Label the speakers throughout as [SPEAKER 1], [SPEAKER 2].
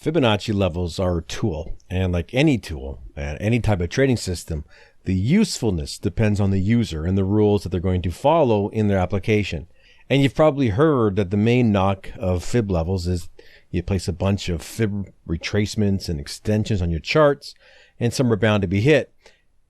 [SPEAKER 1] Fibonacci levels are a tool, and like any tool and any type of trading system, the usefulness depends on the user and the rules that they're going to follow in their application. And you've probably heard that the main knock of fib levels is you place a bunch of fib retracements and extensions on your charts, and some are bound to be hit.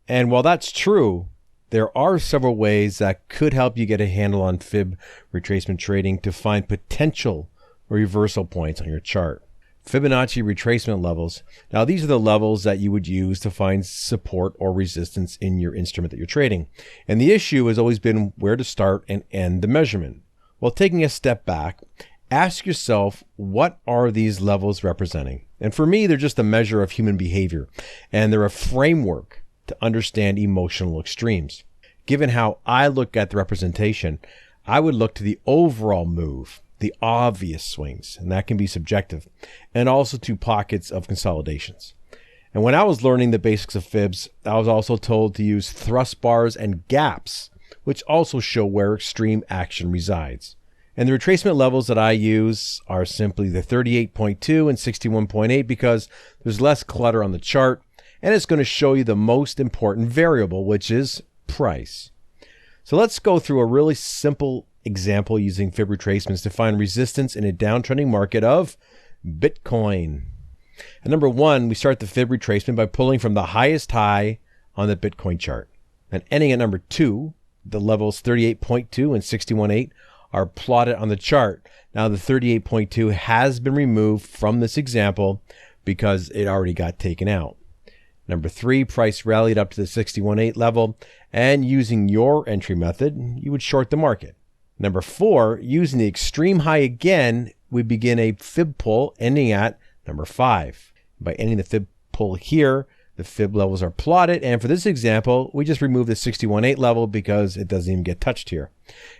[SPEAKER 1] And while that's true, there are several ways that could help you get a handle on fib retracement trading to find potential reversal points on your chart. Fibonacci retracement levels. Now, these are the levels that you would use to find support or resistance in your instrument that you're trading. And the issue has always been where to start and end the measurement. Well, taking a step back, ask yourself, what are these levels representing? And for me, they're just a measure of human behavior, and they're a framework to understand emotional extremes. Given how I look at the representation, I would look to the overall move, the obvious swings, and that can be subjective, and also to pockets of consolidations. And when I was learning the basics of fibs, I was also told to use thrust bars and gaps, which also show where extreme action resides. And the retracement levels that I use are simply the 38.2 and 61.8 because there's less clutter on the chart, and it's going to show you the most important variable, which is price. So let's go through a really simple example using fib retracements to find resistance in a downtrending market of Bitcoin. And number one, we start the fib retracement by pulling from the highest high on the Bitcoin chart. And ending at number two, the levels 38.2 and 61.8 are plotted on the chart. Now the 38.2 has been removed from this example because it already got taken out. Number three, price rallied up to the 61.8 level, and using your entry method, you would short the market. Number four, using the extreme high again, we begin a fib pull ending at number five. By ending the fib pull here, the fib levels are plotted, and for this example, we just remove the 61.8 level because it doesn't even get touched here.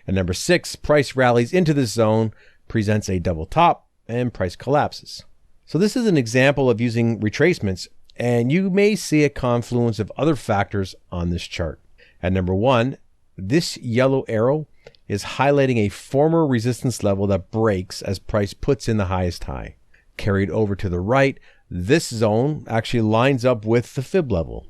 [SPEAKER 1] And number six, price rallies into this zone, presents a double top, and price collapses. So this is an example of using retracements, and you may see a confluence of other factors on this chart. At number one, this yellow arrow is highlighting a former resistance level that breaks as price puts in the highest high. Carried over to the right, this zone actually lines up with the fib level.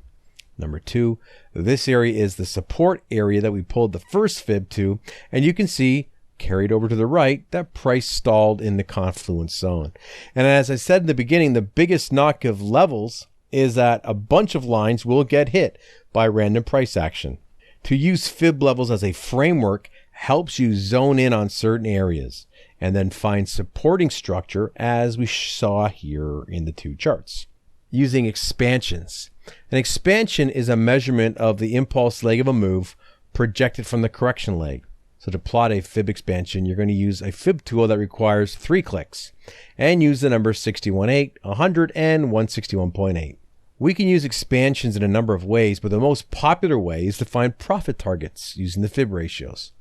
[SPEAKER 1] Number two, this area is the support area that we pulled the first fib to, and you can see carried over to the right that price stalled in the confluence zone. And as I said in the beginning, the biggest knock of levels is that a bunch of lines will get hit by random price action. To use fib levels as a framework helps you zone in on certain areas and then find supporting structure, as we saw here in the two charts. Using expansions. An expansion is a measurement of the impulse leg of a move projected from the correction leg. So to plot a fib expansion, you're going to use a fib tool that requires 3 clicks and use the numbers 61.8, 100, and 161.8. We can use expansions in a number of ways, but the most popular way is to find profit targets using the fib ratios.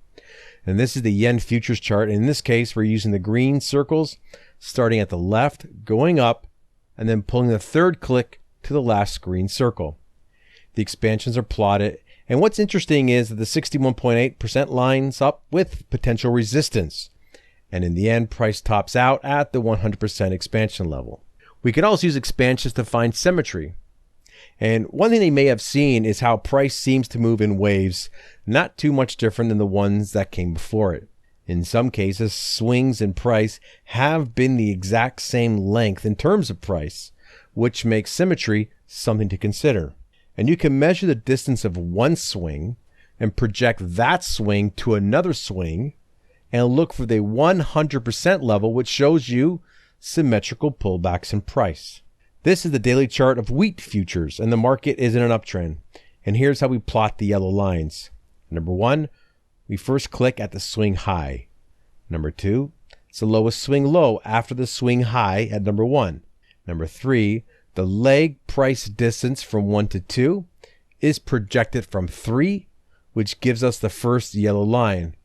[SPEAKER 1] And this is the yen futures chart. In this case, we're using the green circles, starting at the left, going up, and then pulling the third click to the last green circle. The expansions are plotted. And what's interesting is that the 61.8% lines up with potential resistance. And in the end, price tops out at the 100% expansion level. We can also use expansions to find symmetry. And one thing they may have seen is how price seems to move in waves, not too much different than the ones that came before it. In some cases, swings in price have been the exact same length in terms of price, which makes symmetry something to consider. And you can measure the distance of one swing and project that swing to another swing and look for the 100% level, which shows you symmetrical pullbacks in price. This is the daily chart of wheat futures, and the market is in an uptrend. And here's how we plot the yellow lines. Number one, we first click at the swing high. Number two, it's the lowest swing low after the swing high at number one. Number three, the leg price distance from 1 to 2 is projected from 3, which gives us the first yellow line.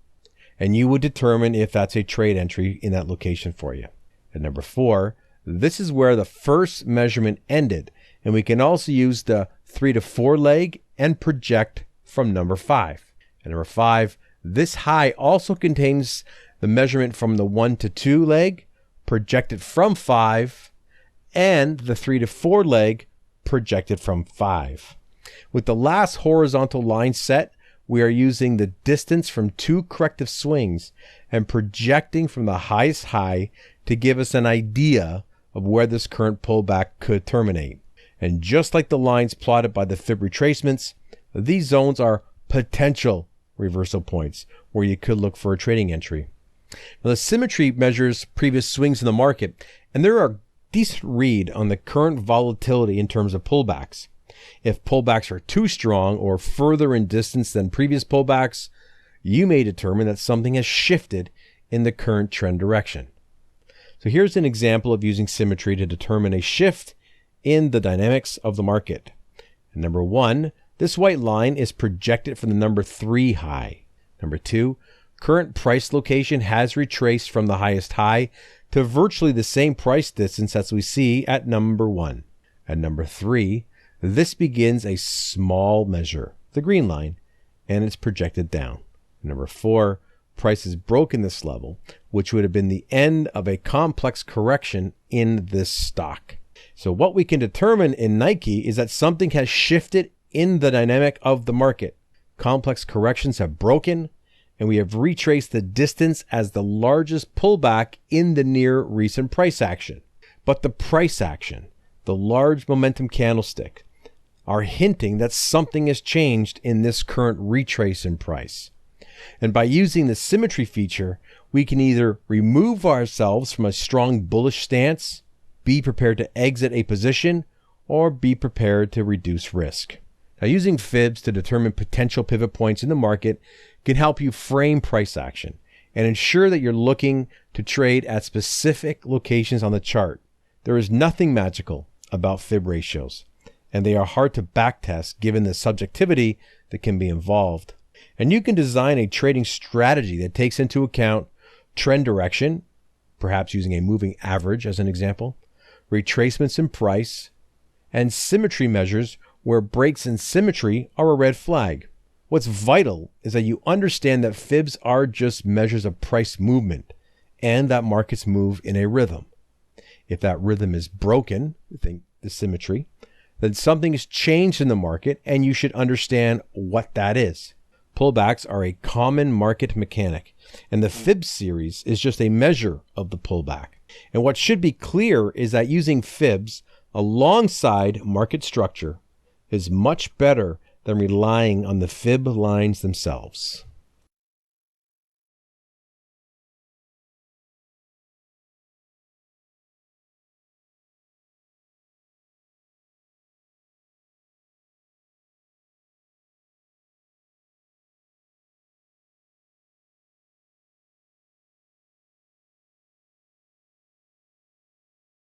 [SPEAKER 1] And you would determine if that's a trade entry in that location for you. At number 4, this is where the first measurement ended, and we can also use the 3 to 4 leg and project from number 5. At number 5, this high also contains the measurement from the 1 to 2 leg, projected from 5, and the 3 to 4 leg projected from 5. With the last horizontal line set, we are using the distance from 2 corrective swings and projecting from the highest high to give us an idea of where this current pullback could terminate. And just like the lines plotted by the Fib retracements, these zones are potential reversal points where you could look for a trading entry. Now, the Symmetry measures previous swings in the market, and there are a decent read on the current volatility in terms of pullbacks. If pullbacks are too strong or further in distance than previous pullbacks, you may determine that something has shifted in the current trend direction. So here's an example of using Symmetry to determine a shift in the dynamics of the market. And number 1, this white line is projected from the number 3 high. Number 2, current price location has retraced from the highest high to virtually the same price distance as we see at number 1. At number 3, this begins a small measure, the green line, and it's projected down. Number 4, price has broken this level, which would have been the end of a complex correction in this stock. So what we can determine in Nike is that something has shifted in the dynamic of the market. Complex corrections have broken, and we have retraced the distance as the largest pullback in the near recent price action. But the price action, the large momentum candlestick, are hinting that something has changed in this current retrace in price. And by using the Symmetry feature, we can either remove ourselves from a strong bullish stance, be prepared to exit a position, or be prepared to reduce risk. Now, using Fibs to determine potential pivot points in the market can help you frame price action and ensure that you're looking to trade at specific locations on the chart. There is nothing magical about Fib ratios, and they are hard to backtest given the subjectivity that can be involved. And you can design a trading strategy that takes into account trend direction, perhaps using a moving average as an example, retracements in price, and symmetry measures where breaks in symmetry are a red flag. What's vital is that you understand that Fibs are just measures of price movement and that markets move in a rhythm. If that rhythm is broken, think the symmetry, then something has changed in the market and you should understand what that is. Pullbacks are a common market mechanic, and the Fibs series is just a measure of the pullback. And what should be clear is that using Fibs alongside market structure is much better than relying on the Fib lines themselves.